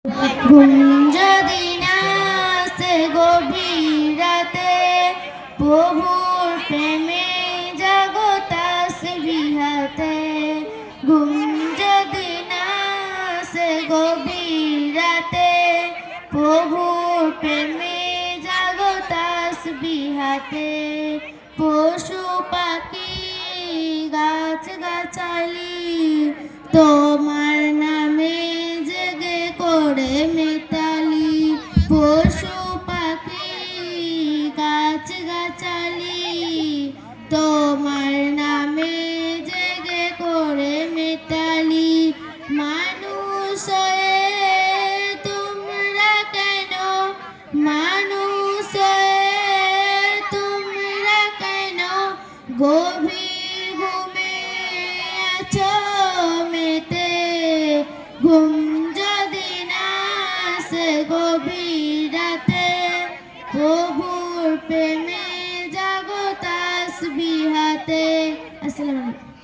ঘুম যদি না আসে গভীর রাতে, প্রভুর প্রেমে জাগো তাসবিহাতে। ঘুম যদি না আসে গভীর রাতে, প্রভুর প্রেমে জাগো তাসবিহাতে। পশু পাখি গাছ গাছালি তোমার নামে জেগে করে মিতালি। পশু পাখি গাছ গাছালি তোমার নামে জেগে করে মিতালি। মানুষ হয়ে তোমরা কেন, মানুষ হয়ে তোমরা কেন গভীর ঘুমে আছো মেতে। ঘুম যদি না আসে গভীর রাতে, প্রভুর প্রেমে জাগো তাসবিহাতে। আসসালামু আলাইকুম।